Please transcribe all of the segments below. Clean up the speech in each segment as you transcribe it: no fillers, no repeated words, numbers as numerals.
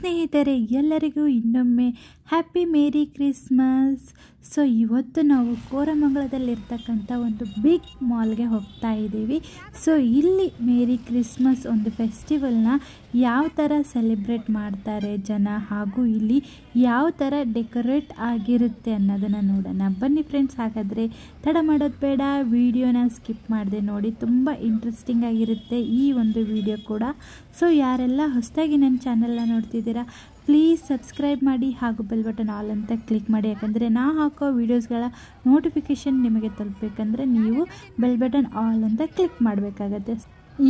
ಸ್ನೇಹಿತರೆ ಎಲ್ಲರಿಗೂ ಇನ್ನೊಮ್ಮೆ ಹ್ಯಾಪಿ ಮೇರಿ ಕ್ರಿಸ್ಮಸ್. ಸೊ ಇವತ್ತು ನಾವು ಕೋರಮಂಗಲದಲ್ಲಿರ್ತಕ್ಕಂಥ ಒಂದು ಬಿಗ್ ಮಾಲ್ಗೆ ಹೋಗ್ತಾ ಇದ್ದೀವಿ. ಸೊ ಇಲ್ಲಿ ಮೇರಿ ಕ್ರಿಸ್ಮಸ್ ಒಂದು ಫೆಸ್ಟಿವಲ್ನ ಯಾವ ಥರ ಸೆಲೆಬ್ರೇಟ್ ಮಾಡ್ತಾರೆ ಜನ, ಹಾಗೂ ಇಲ್ಲಿ ಯಾವ ಥರ ಡೆಕೋರೇಟ್ ಆಗಿರುತ್ತೆ ಅನ್ನೋದನ್ನು ನೋಡೋಣ ಬನ್ನಿ ಫ್ರೆಂಡ್ಸ್. ಹಾಗಾದರೆ ತಡ ಮಾಡೋದು ಬೇಡ, ವಿಡಿಯೋನ ಸ್ಕಿಪ್ ಮಾಡದೆ ನೋಡಿ, ತುಂಬ ಇಂಟ್ರೆಸ್ಟಿಂಗ್ ಆಗಿರುತ್ತೆ ಈ ಒಂದು ವಿಡಿಯೋ ಕೂಡ. ಸೊ ಯಾರೆಲ್ಲ ಹೊಸದಾಗಿ ನನ್ನ ಚಾನಲ್ನ ನೋಡ್ತಿದ್ದೀರಾ ಪ್ಲೀಸ್ ಸಬ್ಸ್ಕ್ರೈಬ್ ಮಾಡಿ ಹಾಗೂ ಬೆಲ್ ಬಟನ್ ಆಲ್ ಅಂತ ಕ್ಲಿಕ್ ಮಾಡಿ, ಯಾಕಂದರೆ ನಾ ಹಾಕೋ ವೀಡಿಯೋಸ್ಗಳ ನೋಟಿಫಿಕೇಷನ್ ನಿಮಗೆ ತಲುಪಬೇಕಂದ್ರೆ ನೀವು ಬೆಲ್ ಬಟನ್ ಆಲ್ ಅಂತ ಕ್ಲಿಕ್ ಮಾಡಬೇಕಾಗತ್ತೆ.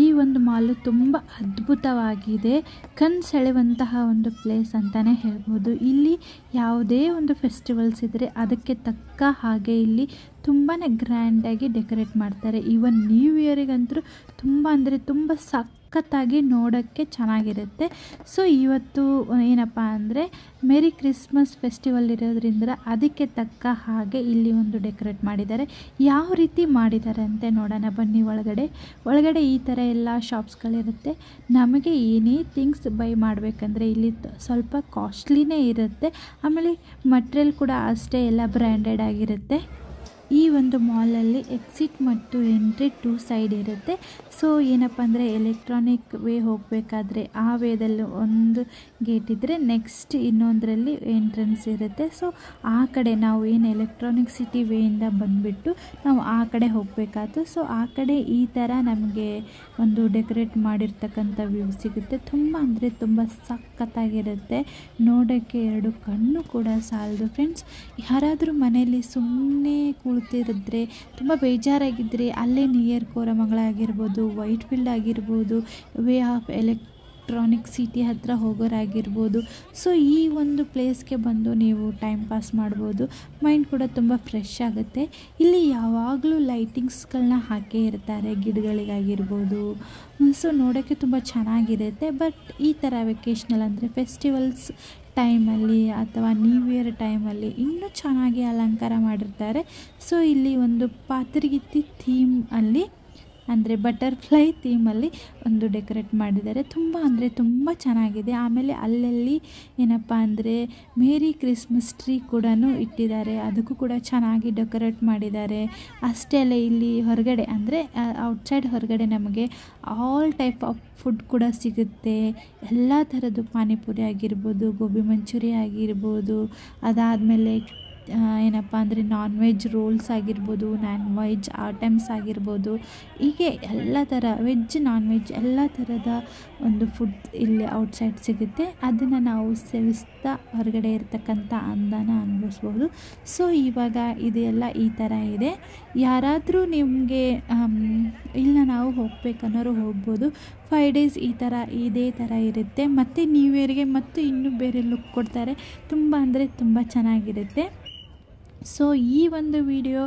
ಈ ಒಂದು ಮಾಲು ತುಂಬ ಅದ್ಭುತವಾಗಿದೆ, ಕಣ್ಣು ಸೆಳೆಯುವಂತಹ ಒಂದು ಪ್ಲೇಸ್ ಅಂತಲೇ ಹೇಳ್ಬೋದು. ಇಲ್ಲಿ ಯಾವುದೇ ಒಂದು ಫೆಸ್ಟಿವಲ್ಸ್ ಇದ್ದರೆ ಅದಕ್ಕೆ ತಕ್ಕ ಹಾಗೆ ಇಲ್ಲಿ ತುಂಬಾ ಗ್ರ್ಯಾಂಡಾಗಿ ಡೆಕೋರೇಟ್ ಮಾಡ್ತಾರೆ. ಈವನ್ ನ್ಯೂ ಇಯರಿಗಂತೂ ತುಂಬ ಅಂದರೆ ತುಂಬ ಸಖತ್ತಾಗಿ ನೋಡೋಕ್ಕೆ ಚೆನ್ನಾಗಿರುತ್ತೆ. ಸೊ ಇವತ್ತು ಏನಪ್ಪ ಅಂದರೆ ಮೇರಿ ಕ್ರಿಸ್ಮಸ್ ಫೆಸ್ಟಿವಲ್ ಇರೋದ್ರಿಂದ ಅದಕ್ಕೆ ತಕ್ಕ ಹಾಗೆ ಇಲ್ಲಿ ಒಂದು ಡೆಕೋರೇಟ್ ಮಾಡಿದ್ದಾರೆ. ಯಾವ ರೀತಿ ಮಾಡಿದ್ದಾರೆ ಅಂತ ನೋಡೋಣ ಬನ್ನಿ. ಒಳಗಡೆ ಈ ಥರ ಎಲ್ಲ ಶಾಪ್ಸ್ಗಳಿರುತ್ತೆ. ನಮಗೆ ಏನೇ ಥಿಂಗ್ಸ್ ಬೈ ಮಾಡಬೇಕಂದ್ರೆ ಇಲ್ಲಿ ಸ್ವಲ್ಪ ಕಾಸ್ಟ್ಲಿನೇ ಇರುತ್ತೆ. ಆಮೇಲೆ ಮಟೀರಿಯಲ್ ಕೂಡ ಅಷ್ಟೇ ಎಲ್ಲ ಬ್ರ್ಯಾಂಡೆಡ್ ಆಗಿರುತ್ತೆ. ಈ ಒಂದು ಮಾಲಲ್ಲಿ ಎಕ್ಸಿಟ್ ಮತ್ತು ಎಂಟ್ರಿ 2 ಸೈಡ್ ಇರುತ್ತೆ. ಸೊ ಏನಪ್ಪ ಅಂದರೆ ಎಲೆಕ್ಟ್ರಾನಿಕ್ ವೇ ಹೋಗಬೇಕಾದ್ರೆ ಆ ವೇದಲ್ಲಿ ಒಂದು ಗೇಟ್ ಇದ್ದರೆ ನೆಕ್ಸ್ಟ್ ಇನ್ನೊಂದರಲ್ಲಿ ಎಂಟ್ರೆನ್ಸ್ ಇರುತ್ತೆ. ಸೊ ಆ ಕಡೆ ನಾವು ಏನು ಎಲೆಕ್ಟ್ರಾನಿಕ್ ಸಿಟಿ ವೇಯಿಂದ ಬಂದುಬಿಟ್ಟು ನಾವು ಆ ಕಡೆ ಹೋಗಬೇಕಾಯ್ತು. ಸೊ ಆ ಕಡೆ ಈ ಥರ ನಮಗೆ ಒಂದು ಡೆಕೋರೇಟ್ ಮಾಡಿರ್ತಕ್ಕಂಥ ವ್ಯೂ ಸಿಗುತ್ತೆ. ತುಂಬ ಅಂದರೆ ತುಂಬ ಸಖತ್ತಾಗಿರುತ್ತೆ, ನೋಡೋಕ್ಕೆ ಎರಡು ಕಣ್ಣು ಕೂಡ ಸಾಲದು ಫ್ರೆಂಡ್ಸ್. ಯಾರಾದರೂ ಮನೆಯಲ್ಲಿ ಸುಮ್ಮನೆ ಕೂಳ್ತಿರಿದ್ರೆ, ತುಂಬ ಬೇಜಾರಾಗಿದ್ದರೆ ಅಲ್ಲೇ ನಿಯರ್ ಕೋರಮಂಗಲ ಆಗಿರ್ಬೋದು, ವೈಟ್ ಫೀಲ್ಡ್ ಆಗಿರ್ಬೋದು, ವೇ ಆಫ್ ಎಲೆಕ್ಟ್ರಾನಿಕ್ ಸಿಟಿ ಹತ್ರ ಹೋಗೋರಾಗಿರ್ಬೋದು. ಸೊ ಈ ಒಂದು ಪ್ಲೇಸ್ಗೆ ಬಂದು ನೀವು ಟೈಮ್ ಪಾಸ್ ಮಾಡ್ಬೋದು, ಮೈಂಡ್ ಕೂಡ ತುಂಬ ಫ್ರೆಶ್ ಆಗುತ್ತೆ. ಇಲ್ಲಿ ಯಾವಾಗಲೂ ಲೈಟಿಂಗ್ಸ್ಗಳನ್ನ ಹಾಕೇ ಇರ್ತಾರೆ ಗಿಡಗಳಿಗಾಗಿರ್ಬೋದು. ಸೊ ನೋಡೋಕ್ಕೆ ತುಂಬ ಚೆನ್ನಾಗಿರುತ್ತೆ. ಬಟ್ ಈ ಥರ ವೆಕೇಷ್ನಲ್ ಅಂದರೆ ಫೆಸ್ಟಿವಲ್ಸ್ ಟೈಮಲ್ಲಿ ಅಥವಾ ನ್ಯೂ ಇಯರ್ ಟೈಮಲ್ಲಿ ಇನ್ನೂ ಚೆನ್ನಾಗಿ ಅಲಂಕಾರ ಮಾಡಿರ್ತಾರೆ. ಸೊ ಇಲ್ಲಿ ಒಂದು ಪಾತರಗಿತ್ತಿ ಥೀಮ್ ಅಲ್ಲಿ ಅಂದರೆ ಬಟರ್ಫ್ಲೈ ಥೀಮಲ್ಲಿ ಒಂದು ಡೆಕೋರೇಟ್ ಮಾಡಿದ್ದಾರೆ. ತುಂಬ ಅಂದರೆ ತುಂಬ ಚೆನ್ನಾಗಿದೆ. ಆಮೇಲೆ ಅಲ್ಲಲ್ಲಿ ಏನಪ್ಪ ಅಂದರೆ ಮೇರಿ ಕ್ರಿಸ್ಮಸ್ ಟ್ರೀ ಕೂಡ ಇಟ್ಟಿದ್ದಾರೆ, ಅದಕ್ಕೂ ಕೂಡ ಚೆನ್ನಾಗಿ ಡೆಕೋರೇಟ್ ಮಾಡಿದ್ದಾರೆ. ಅಷ್ಟೇ ಅಲ್ಲ, ಇಲ್ಲಿ ಹೊರಗಡೆ ಅಂದರೆ ಔಟ್ಸೈಡ್ ಹೊರಗಡೆ ನಮಗೆ ಆಲ್ ಟೈಪ್ ಆಫ್ ಫುಡ್ ಕೂಡ ಸಿಗುತ್ತೆ. ಎಲ್ಲ ಥರದ್ದು ಪಾನಿಪುರಿ ಆಗಿರ್ಬೋದು, ಗೋಬಿ ಮಂಚೂರಿ ಆಗಿರ್ಬೋದು, ಅದಾದಮೇಲೆ ಏನಪ್ಪ ಅಂದರೆ ನಾನ್ ವೆಜ್ ರೋಲ್ಸ್ ಆಗಿರ್ಬೋದು, ನಾನ್ ವೆಜ್ ಐಟಮ್ಸ್ ಆಗಿರ್ಬೋದು, ಹೀಗೆ ಎಲ್ಲ ಥರ ವೆಜ್ ನಾನ್ ವೆಜ್ ಎಲ್ಲ ಥರದ ಒಂದು ಫುಡ್ ಇಲ್ಲಿ ಔಟ್ಸೈಡ್ ಸಿಗುತ್ತೆ. ಅದನ್ನು ನಾವು ಸೇವಿಸ್ತಾ ಹೊರಗಡೆ ಇರ್ತಕ್ಕಂಥ ಅಂದನ ಅನುಭವಿಸ್ಬೋದು. ಸೊ ಇವಾಗ ಇದೆಲ್ಲ ಈ ಥರ ಇದೆ. ಯಾರಾದರೂ ನಿಮಗೆ ಇಲ್ಲ ನಾವು ಹೋಗ್ಬೇಕನ್ನೋರು ಹೋಗ್ಬೋದು. 5 ಡೇಸ್ ಇದೇ ಥರ ಇರುತ್ತೆ. ಮತ್ತು ನ್ಯೂ ಇಯರ್ಗೆ ಮತ್ತು ಇನ್ನೂ ಬೇರೆ ಲುಕ್ ಕೊಡ್ತಾರೆ. ತುಂಬ ಅಂದರೆ ತುಂಬ ಚೆನ್ನಾಗಿರುತ್ತೆ. ಸೊ ಈ ಒಂದು ವಿಡಿಯೋ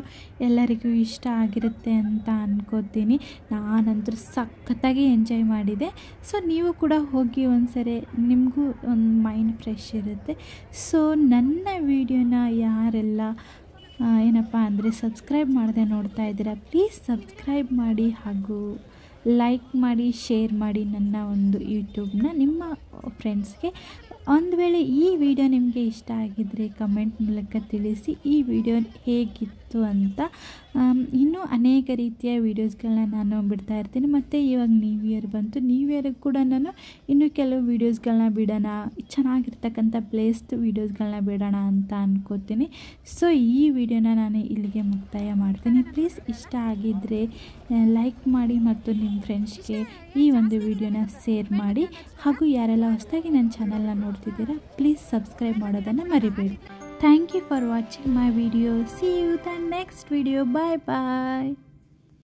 ಎಲ್ಲರಿಗೂ ಇಷ್ಟ ಆಗಿರುತ್ತೆ ಅಂತ ಅಂದ್ಕೋತೀನಿ. ನಾನಂತೂ ಸಖತ್ತಾಗಿ ಎಂಜಾಯ್ ಮಾಡಿದೆ. ಸೊ ನೀವು ಕೂಡ ಹೋಗಿ ಒಂದ್ಸರಿ, ನಿಮಗೂ ಒಂದು ಮೈಂಡ್ ಫ್ರೆಶ್ ಇರುತ್ತೆ. ಸೊ ನನ್ನ ವಿಡಿಯೋನ ಯಾರೆಲ್ಲ ಏನಪ್ಪ ಅಂದರೆ ಸಬ್ಸ್ಕ್ರೈಬ್ ಮಾಡದೆ ನೋಡ್ತಾ ಇದ್ದೀರಾ ಪ್ಲೀಸ್ ಸಬ್ಸ್ಕ್ರೈಬ್ ಮಾಡಿ ಹಾಗೂ ಲೈಕ್ ಮಾಡಿ, ಶೇರ್ ಮಾಡಿ ನನ್ನ ಒಂದು ಯೂಟ್ಯೂಬ್ನ ನಿಮ್ಮ ಫ್ರೆಂಡ್ಸ್ಗೆ. ಒಂದು ವೇಳೆ ಈ ವಿಡಿಯೋ ನಿಮಗೆ ಇಷ್ಟ ಆಗಿದ್ದರೆ ಕಮೆಂಟ್ ಮೂಲಕ ತಿಳಿಸಿ ಈ ವಿಡಿಯೋ ಹೇಗಿತ್ತು ಅಂತ. ಇನ್ನೂ ಅನೇಕ ರೀತಿಯ ವೀಡಿಯೋಸ್ಗಳನ್ನ ನಾನು ಬಿಡ್ತಾ ಇರ್ತೀನಿ. ಮತ್ತು ಇವಾಗ ನ್ಯೂ ಇಯರ್ ಬಂತು, ನ್ಯೂ ಇಯರ್ಗೆ ಕೂಡ ನಾನು ಇನ್ನೂ ಕೆಲವು ವೀಡಿಯೋಸ್ಗಳನ್ನ ಬಿಡೋಣ, ಚೆನ್ನಾಗಿರ್ತಕ್ಕಂಥ ಪ್ಲೇಸ್ದು ವೀಡಿಯೋಸ್ಗಳನ್ನ ಬಿಡೋಣ ಅಂತ ಅಂದ್ಕೋತೀನಿ. ಸೊ ಈ ವಿಡಿಯೋನ ನಾನು ಇಲ್ಲಿಗೆ ಮುಕ್ತಾಯ ಮಾಡ್ತೀನಿ. ಪ್ಲೀಸ್ ಇಷ್ಟ ಆಗಿದ್ದರೆ ಲೈಕ್ ಮಾಡಿ ಮತ್ತು ನಿಮ್ಮ ಫ್ರೆಂಡ್ಸ್ಗೆ ಈ ಒಂದು ವಿಡಿಯೋನ ಶೇರ್ ಮಾಡಿ. ಹಾಗೂ ಯಾರೆಲ್ಲ ಹೊಸದಾಗಿ ನನ್ನ ಚಾನಲ್ನ ನೋಡ್ತಿದ್ದೀರಾ ಪ್ಲೀಸ್ ಸಬ್ಸ್ಕ್ರೈಬ್ ಮಾಡೋದನ್ನು ಮರಿಬೇಡಿ. Thank you for watching my video. See you in the next video. Bye bye.